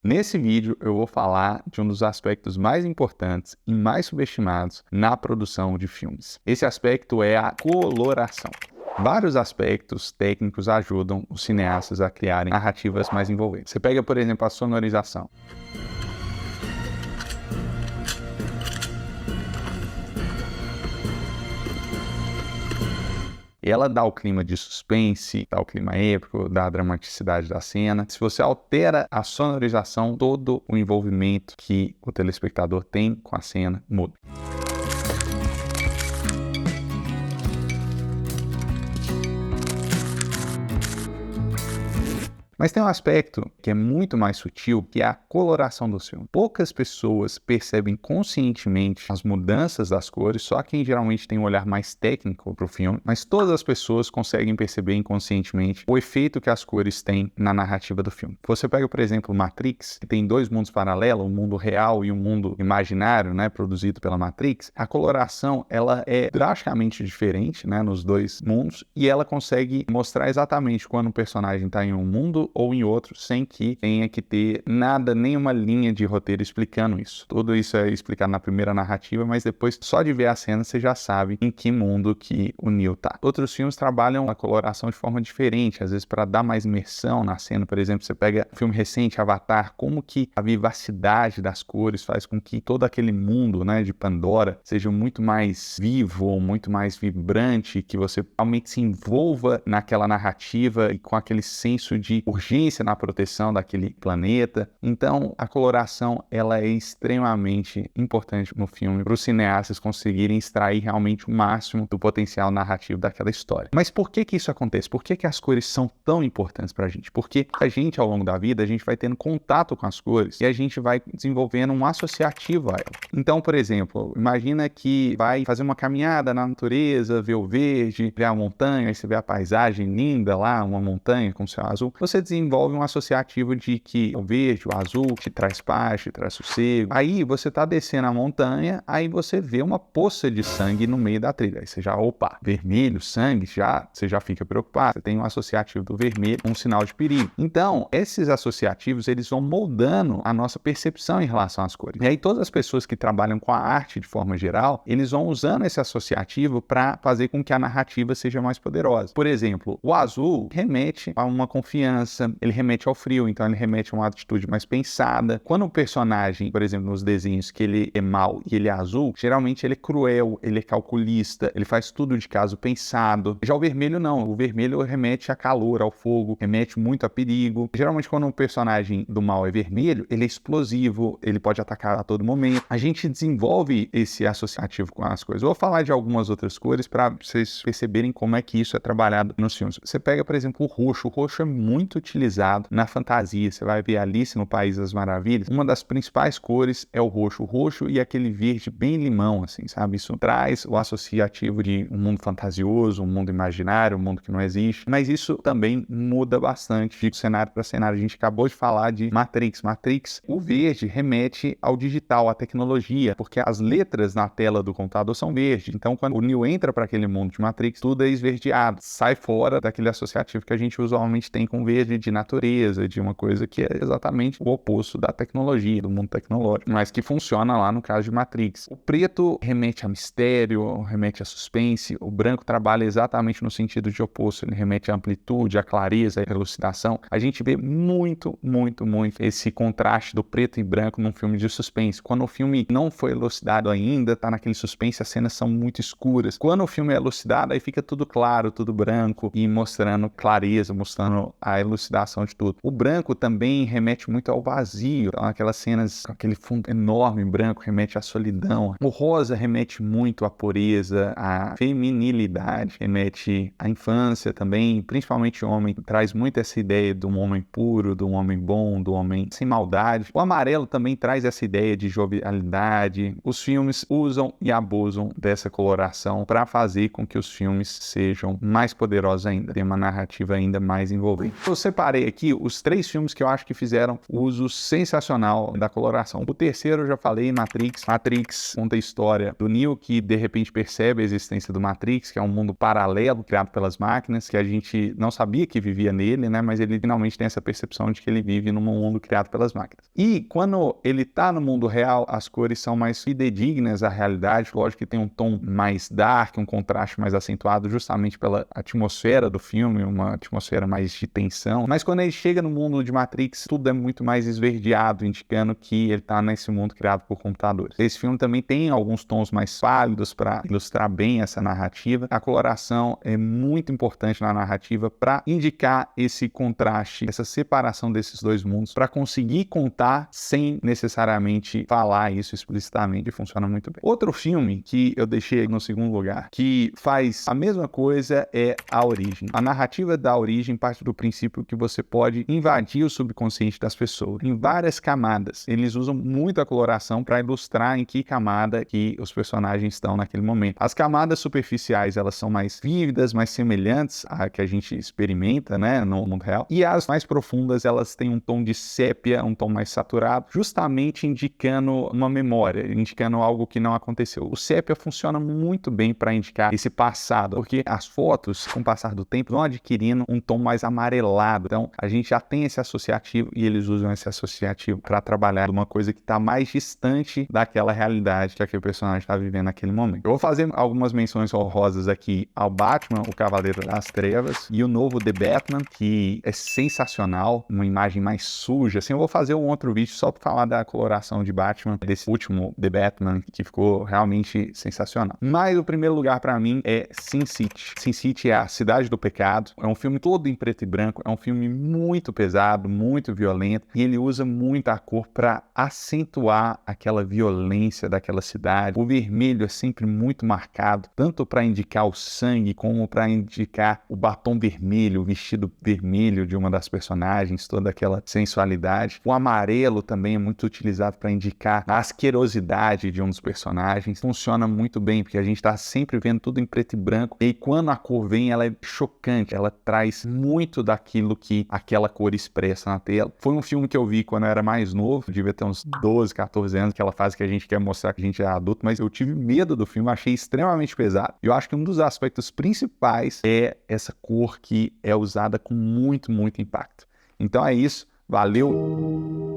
Nesse vídeo eu vou falar de um dos aspectos mais importantes e mais subestimados na produção de filmes. Esse aspecto é a coloração. Vários aspectos técnicos ajudam os cineastas a criarem narrativas mais envolventes. Você pega, por exemplo, a sonorização. Ela dá o clima de suspense, dá o clima épico, dá a dramaticidade da cena. Se você altera a sonorização, todo o envolvimento que o telespectador tem com a cena muda. Mas tem um aspecto que é muito mais sutil, que é a coloração do filme. Poucas pessoas percebem conscientemente as mudanças das cores, só quem geralmente tem um olhar mais técnico para o filme, mas todas as pessoas conseguem perceber inconscientemente o efeito que as cores têm na narrativa do filme. Você pega, por exemplo, Matrix, que tem dois mundos paralelos, um mundo real e um mundo imaginário, produzido pela Matrix. A coloração, ela é drasticamente diferente, nos dois mundos, e ela consegue mostrar exatamente quando o personagem está em um mundo ou em outro, sem que tenha que ter nada, nenhuma linha de roteiro explicando isso. Tudo isso é explicado na primeira narrativa, mas depois, só de ver a cena, você já sabe em que mundo que o Neo tá. Outros filmes trabalham a coloração de forma diferente, às vezes para dar mais imersão na cena. Por exemplo, você pega um filme recente, Avatar, como que a vivacidade das cores faz com que todo aquele mundo, de Pandora seja muito mais vivo, muito mais vibrante, que você realmente se envolva naquela narrativa e com aquele senso de urgência na proteção daquele planeta. Então, a coloração, ela é extremamente importante no filme para os cineastas conseguirem extrair realmente o máximo do potencial narrativo daquela história. Mas por que isso acontece? Por que as cores são tão importantes para a gente? Porque a gente, ao longo da vida, a gente vai tendo contato com as cores e a gente vai desenvolvendo um associativo a ela. Então, por exemplo, imagina que vai fazer uma caminhada na natureza, ver o verde, ver a montanha, aí você vê a paisagem linda lá, uma montanha com céu azul. Você desenvolve um associativo de que o verde, o azul, te traz paz, te traz sossego. Aí você tá descendo a montanha, aí você vê uma poça de sangue no meio da trilha. Aí você já, vermelho, sangue, você já fica preocupado. Você tem um associativo do vermelho, um sinal de perigo. Então, esses associativos, eles vão moldando a nossa percepção em relação às cores. E aí todas as pessoas que trabalham com a arte de forma geral, eles vão usando esse associativo para fazer com que a narrativa seja mais poderosa. Por exemplo, o azul remete a uma confiança, ele remete ao frio, então ele remete a uma atitude mais pensada. Quando o personagem, por exemplo, nos desenhos que ele é mau e ele é azul, geralmente ele é cruel, ele é calculista, ele faz tudo de caso pensado. Já o vermelho não, o vermelho remete a calor, ao fogo, remete muito a perigo. Geralmente quando um personagem do mal é vermelho, ele é explosivo, ele pode atacar a todo momento. A gente desenvolve esse associativo com as cores. Eu vou falar de algumas outras cores para vocês perceberem como é que isso é trabalhado nos filmes. Você pega, por exemplo, o roxo é muito utilizado na fantasia. Você vai ver Alice no País das Maravilhas, uma das principais cores é o roxo e aquele verde bem limão, assim, sabe? Isso traz o associativo de um mundo fantasioso, um mundo imaginário, um mundo que não existe, mas isso também muda bastante de cenário para cenário. A gente acabou de falar de Matrix. O verde remete ao digital, à tecnologia, porque as letras na tela do computador são verdes. Então, quando o Neo entra para aquele mundo de Matrix, tudo é esverdeado, sai fora daquele associativo que a gente usualmente tem com verde de natureza, de uma coisa que é exatamente o oposto da tecnologia, do mundo tecnológico, mas que funciona lá no caso de Matrix. O preto remete a mistério, remete a suspense, o branco trabalha exatamente no sentido de oposto, ele remete à amplitude, à clareza, à elucidação. A gente vê muito esse contraste do preto e branco num filme de suspense. Quando o filme não foi elucidado ainda, tá naquele suspense, as cenas são muito escuras. Quando o filme é elucidado, aí fica tudo claro, tudo branco e mostrando clareza, mostrando a elucidação de tudo. O branco também remete muito ao vazio, então aquelas cenas com aquele fundo enorme branco remete à solidão. O rosa remete muito à pureza, à feminilidade, remete à infância também, principalmente o homem, traz muito essa ideia de um homem puro, de um homem bom, de um homem sem maldade. O amarelo também traz essa ideia de jovialidade. Os filmes usam e abusam dessa coloração para fazer com que os filmes sejam mais poderosos ainda, tenham uma narrativa ainda mais envolvente. Você separei aqui os 3 filmes que eu acho que fizeram uso sensacional da coloração. O terceiro eu já falei, Matrix. Matrix conta a história do Neo, que de repente percebe a existência do Matrix, que é um mundo paralelo criado pelas máquinas, que a gente não sabia que vivia nele, né? Mas ele finalmente tem essa percepção de que ele vive num mundo criado pelas máquinas. E quando ele tá no mundo real, as cores são mais fidedignas à realidade. Lógico que tem um tom mais dark, um contraste mais acentuado, justamente pela atmosfera do filme, uma atmosfera mais de tensão. Mas quando ele chega no mundo de Matrix, tudo é muito mais esverdeado, indicando que ele tá nesse mundo criado por computadores. Esse filme também tem alguns tons mais pálidos para ilustrar bem essa narrativa. A coloração é muito importante na narrativa para indicar esse contraste, essa separação desses dois mundos, para conseguir contar sem necessariamente falar isso explicitamente. Funciona muito bem. Outro filme que eu deixei no segundo lugar, que faz a mesma coisa, é A Origem. A narrativa da Origem parte do princípio que você pode invadir o subconsciente das pessoas em várias camadas. Eles usam muito a coloração para ilustrar em que camada que os personagens estão naquele momento. As camadas superficiais, elas são mais vívidas, mais semelhantes à que a gente experimenta, né, no mundo real. E as mais profundas, elas têm um tom de sépia, um tom mais saturado, justamente indicando uma memória, indicando algo que não aconteceu. O sépia funciona muito bem para indicar esse passado, porque as fotos, com o passar do tempo, vão adquirindo um tom mais amarelado. Então, a gente já tem esse associativo e eles usam esse associativo para trabalhar uma coisa que está mais distante daquela realidade que aquele personagem está vivendo naquele momento. Eu vou fazer algumas menções honrosas aqui ao Batman, o Cavaleiro das Trevas, e o novo The Batman, que é sensacional, uma imagem mais suja. Assim, eu vou fazer um outro vídeo só para falar da coloração de Batman, desse último The Batman, que ficou realmente sensacional. Mas o primeiro lugar para mim é Sin City. Sin City é a cidade do pecado, é um filme todo em preto e branco, é um filme muito pesado, muito violento, e ele usa muito a cor para acentuar aquela violência daquela cidade. O vermelho é sempre muito marcado, tanto para indicar o sangue, como para indicar o batom vermelho, o vestido vermelho de uma das personagens, toda aquela sensualidade. O amarelo também é muito utilizado para indicar a asquerosidade de um dos personagens. Funciona muito bem, porque a gente está sempre vendo tudo em preto e branco, e quando a cor vem, ela é chocante, ela traz muito daquilo que aquela cor expressa na tela. Foi um filme que eu vi quando eu era mais novo, devia ter uns 12, 14 anos, aquela fase que a gente quer mostrar que a gente é adulto, mas eu tive medo do filme, achei extremamente pesado. Eu acho que um dos aspectos principais é essa cor que é usada com muito, muito impacto. Então é isso, valeu!